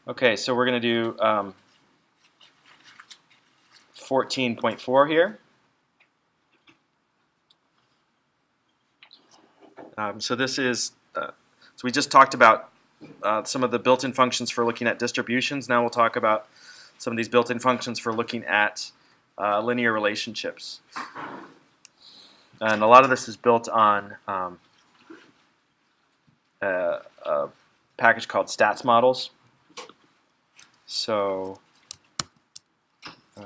Okay, so we're going to do 14.4 here. So this is, so we just talked about some of the built-in functions for looking at distributions. Now we'll talk about some of these built-in functions for looking at linear relationships. And a lot of this is built on a package called stats models. So I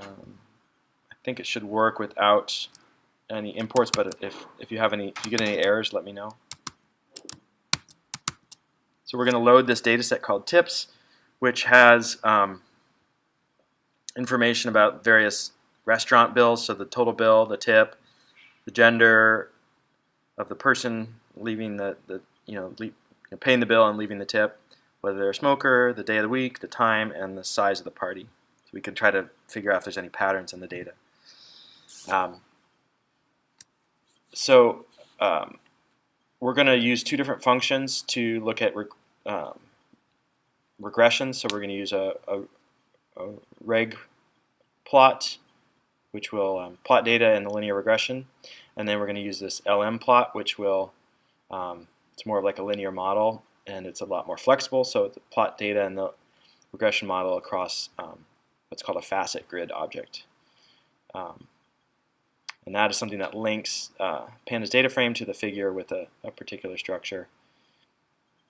think it should work without any imports, but if you get any errors, let me know. So we're going to load this data set called tips, which has information about various restaurant bills, so the total bill, the tip, the gender of the person leaving paying the bill and leaving the tip, whether they're a smoker, the day of the week, the time, and the size of the party. So we can try to figure out if there's any patterns in the data. We're going to use two different functions to look at regression. So we're going to use a reg plot, which will plot data in the linear regression, and then we're going to use this LM plot, which will it's more of like a linear model, and it's a lot more flexible. So it's plot data in the regression model across what's called a facet grid object. And that is something that links Panda's data frame to the figure with a particular structure,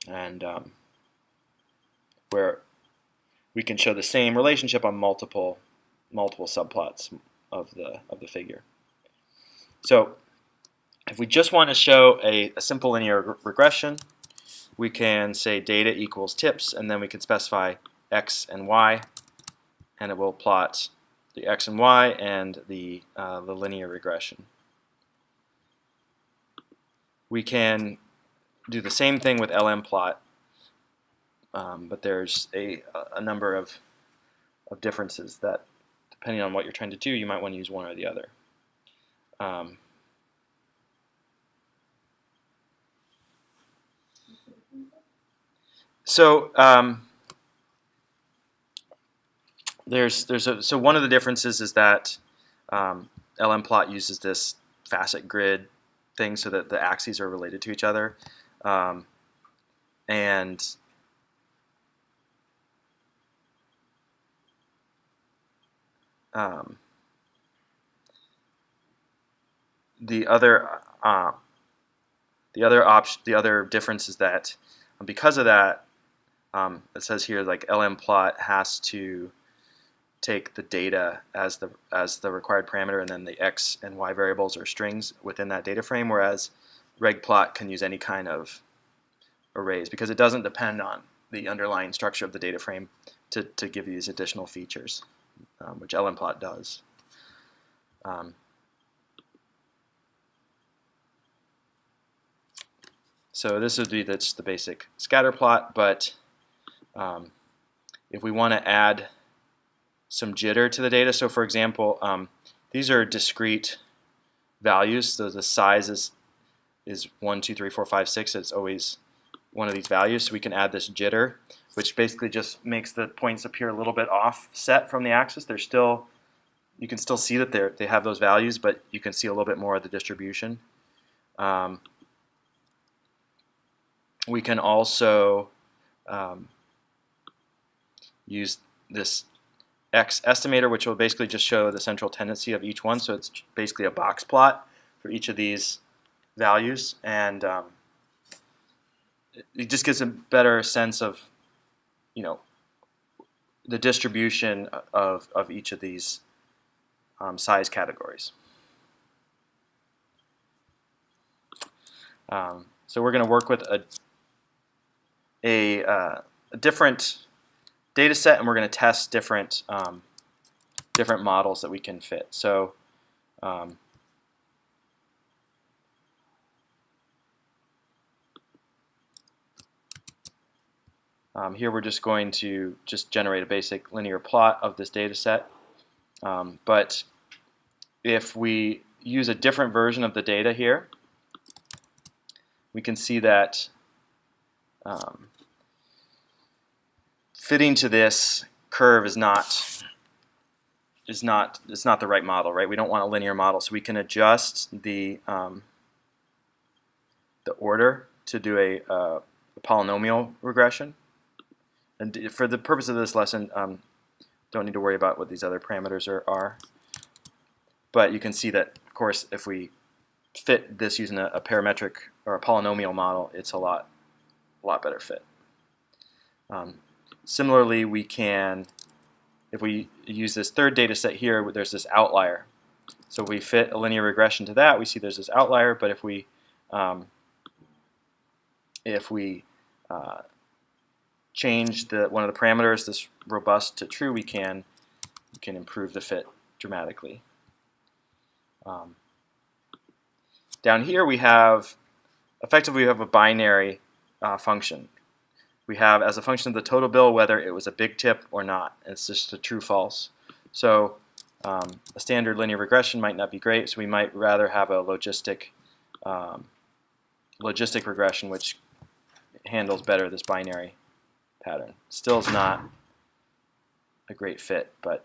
and where we can show the same relationship on multiple subplots of the figure. So if we just want to show a simple linear regression, we can say data equals tips, and then we can specify x and y, and it will plot the x and y and the linear regression. We can do the same thing with LM plot, but there's a number of differences that, depending on what you're trying to do, you might want to use one or the other. So one of the differences is that LM plot uses this facet grid thing so that the axes are related to each other, and the other difference is that because of that, it says here like LM plot has to take the data as the required parameter, and then the x and y variables are strings within that data frame, whereas reg plot can use any kind of arrays because it doesn't depend on the underlying structure of the data frame to give you these additional features, which LM plot does. So this would be the basic scatter plot, but if we want to add some jitter to the data, so for example, these are discrete values, so the size is 1, 2, 3, 4, 5, 6, it's always one of these values, so we can add this jitter, which basically just makes the points appear a little bit offset from the axis. You can still see that they have those values, but you can see a little bit more of the distribution. We can also use this X estimator, which will basically just show the central tendency of each one. So it's basically a box plot for each of these values, and it just gives a better sense of, the distribution of each of these size categories. So we're going to work with a different data set, and we're going to test different models that we can fit. So here we're just going to generate a basic linear plot of this data set. But if we use a different version of the data here, we can see that fitting to this curve is not the right model, right? We don't want a linear model, so we can adjust the order to do a polynomial regression. And for the purpose of this lesson, don't need to worry about what these other parameters are. But you can see that, of course, if we fit this using a parametric or a polynomial model, it's a lot better fit. Similarly, we can, if we use this third data set here, there's this outlier. So if we fit a linear regression to that, we see there's this outlier. But if we change one of the parameters, this robust to true, we can improve the fit dramatically. Down here we have, effectively we have a binary function. We have as a function of the total bill whether it was a big tip or not. It's just a true-false. So a standard linear regression might not be great, so we might rather have a logistic regression which handles better this binary pattern. Still is not a great fit, but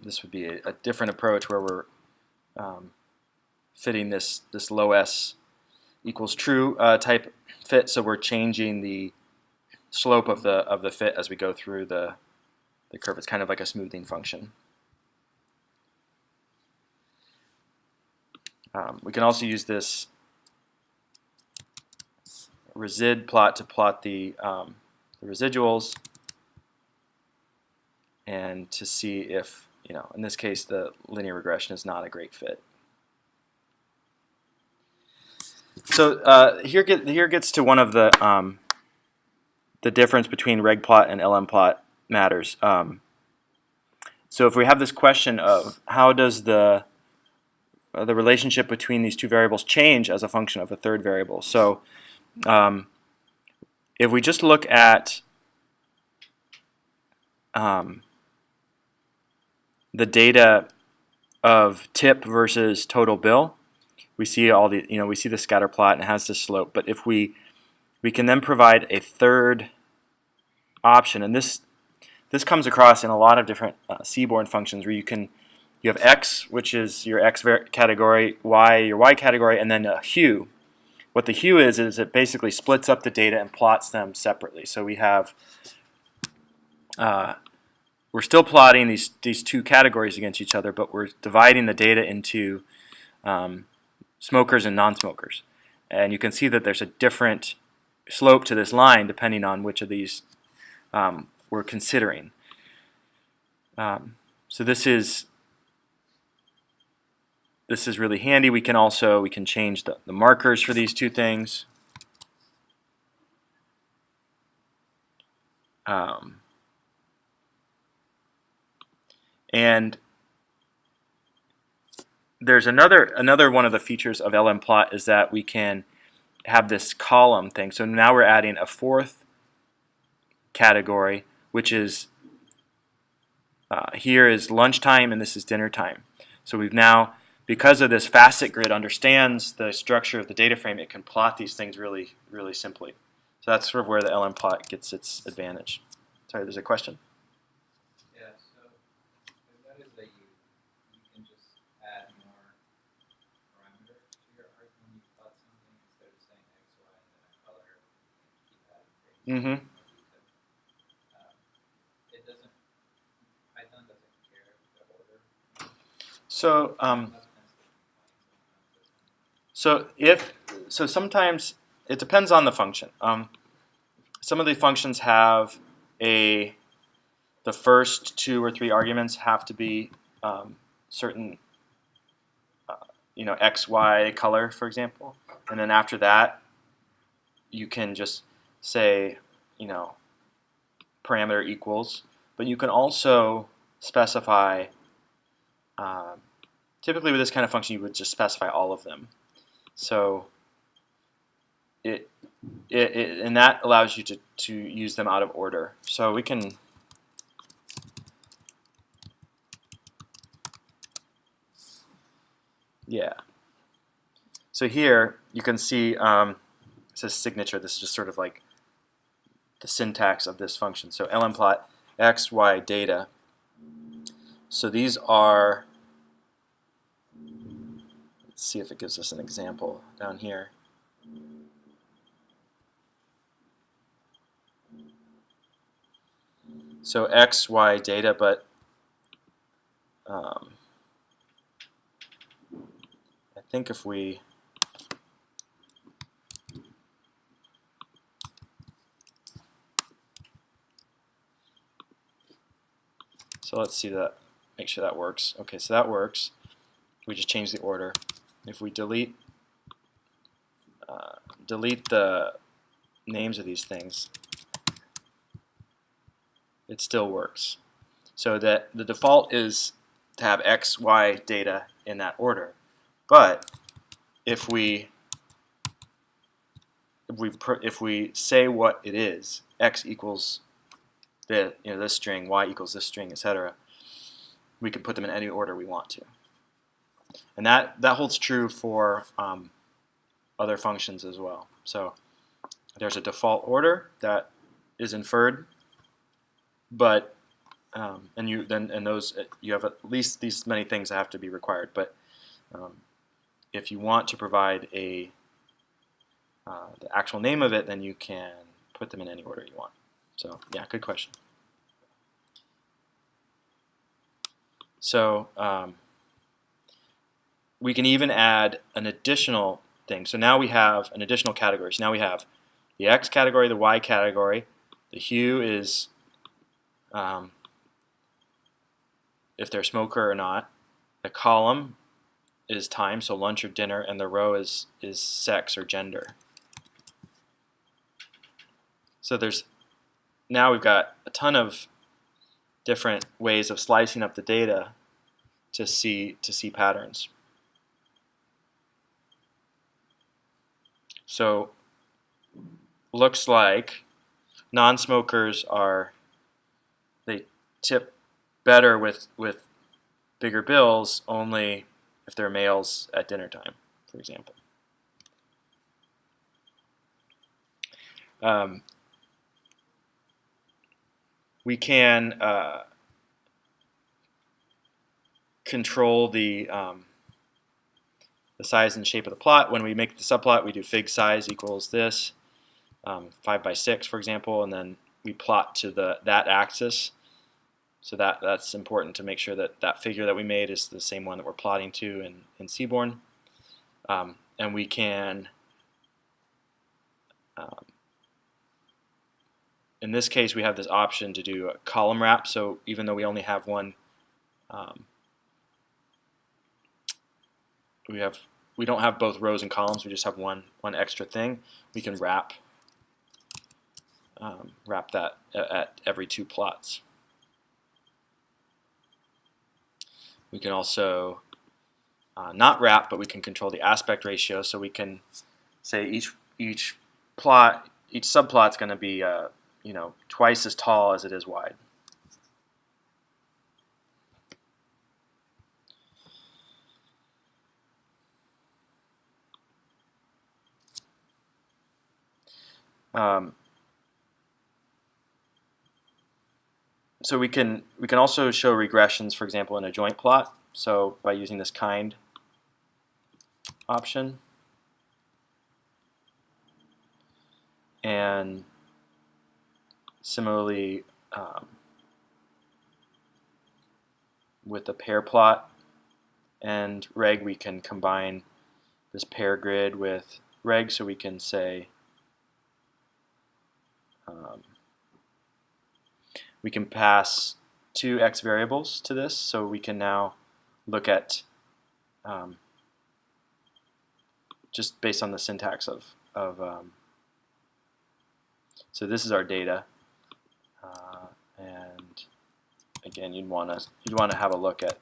this would be a different approach where we're fitting this low s equals true type fit, so we're changing the slope of the fit as we go through the curve. It's kind of like a smoothing function. We can also use this resid plot to plot the residuals and to see if, in this case, the linear regression is not a great fit. So here gets to one of the difference between reg plot and LM plot matters. So if we have this question of how does the relationship between these two variables change as a function of a third variable. So if we just look at the data of tip versus total bill, we see all the we see the scatter plot and it has this slope. But if we can then provide a third option, and this comes across in a lot of different Seaborn functions where you have x, which is your x category, y your y category, and then a hue. What the hue is it basically splits up the data and plots them separately. So we have we're still plotting these two categories against each other, but we're dividing the data into smokers and non-smokers. And you can see that there's a different slope to this line depending on which of these we're considering. So this is really handy. We can change the markers for these two things. And there's another one of the features of LM plot is that we can have this column thing. So now we're adding a fourth category, which is here is lunchtime and this is dinner time. So we've now, because of this facet grid understands the structure of the data frame, it can plot these things really, really simply. So that's sort of where the LM plot gets its advantage. Sorry, there's a question. Yeah, so I noticed that you can just add more parameters to your arc when you plot something instead of saying x, y, and then a color, and keep adding things. It doesn't, Python doesn't care the order. So sometimes it depends on the function. Some of the functions have the first 2 or 3 arguments have to be certain x, y color, for example, and then after that you can just say parameter equals, but you can also specify. Typically with this kind of function you would just specify all of them. So and that allows you to use them out of order. So we can Yeah. So here you can see it says signature. This is just sort of like the syntax of this function. So lmplot x, y, data. So these are, let's see if it gives us an example down here. So x, y, data, but I think if we so let's see that, make sure that works. Okay, so that works. We just change the order. If we delete the names of these things, it still works. So that the default is to have x, y data in that order. But if we say what it is, x equals this string, y equals this string, etc., we can put them in any order we want to. And that holds true for other functions as well. So there's a default order that is inferred, but you have at least these many things that have to be required. But if you want to provide the actual name of it, then you can put them in any order you want. So yeah, good question. So we can even add an additional thing. So now we have an additional category. So now we have the X category, the Y category. The hue is if they're a smoker or not. The column is time, so lunch or dinner, and the row is sex or gender. So now we've got a ton of different ways of slicing up the data to see patterns. So looks like non-smokers they tip better with bigger bills only if they're males at dinner time, for example. We can control the size and shape of the plot. When we make the subplot, we do fig size equals this, 5 by 6, for example, and then we plot to that axis. So that's important to make sure that figure that we made is the same one that we're plotting to in Seaborn. And we can, in this case, we have this option to do a column wrap. So even though we only have one, we don't have both rows and columns. We just have one extra thing. We can wrap that at every 2 plots. We can also not wrap, but we can control the aspect ratio. So we can say each subplot is going to be twice as tall as it is wide. So we can also show regressions, for example, in a joint plot. So by using this kind option, and similarly with the pair plot and reg, we can combine this pair grid with reg, so we can say we can pass 2 x variables to this, so we can now look at just based on the syntax of so this is our data, and again you'd want to have a look at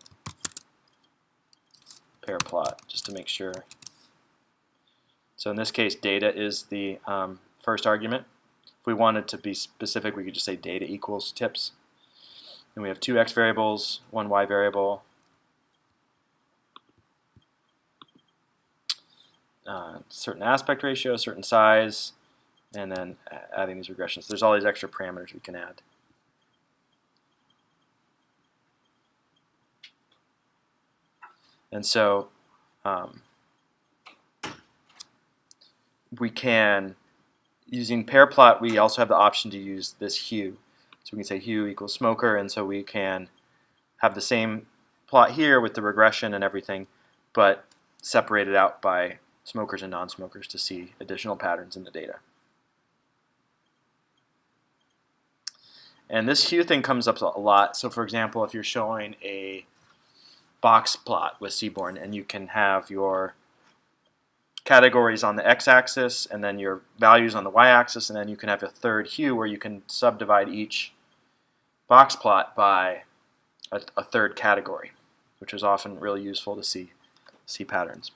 pair plot just to make sure. So in this case, data is the first argument. If we wanted to be specific, we could just say data equals tips. And we have 2 x variables, 1 y variable. certain aspect ratio, certain size, and then adding these regressions. There's all these extra parameters we can add. And so we can, using pair plot, we also have the option to use this hue. So we can say hue equals smoker, and so we can have the same plot here with the regression and everything, but separated out by smokers and non-smokers to see additional patterns in the data. And this hue thing comes up a lot. So for example, if you're showing a box plot with Seaborn, and you can have your categories on the x-axis and then your values on the y-axis, and then you can have a third hue where you can subdivide each box plot by a third category, which is often really useful to see patterns.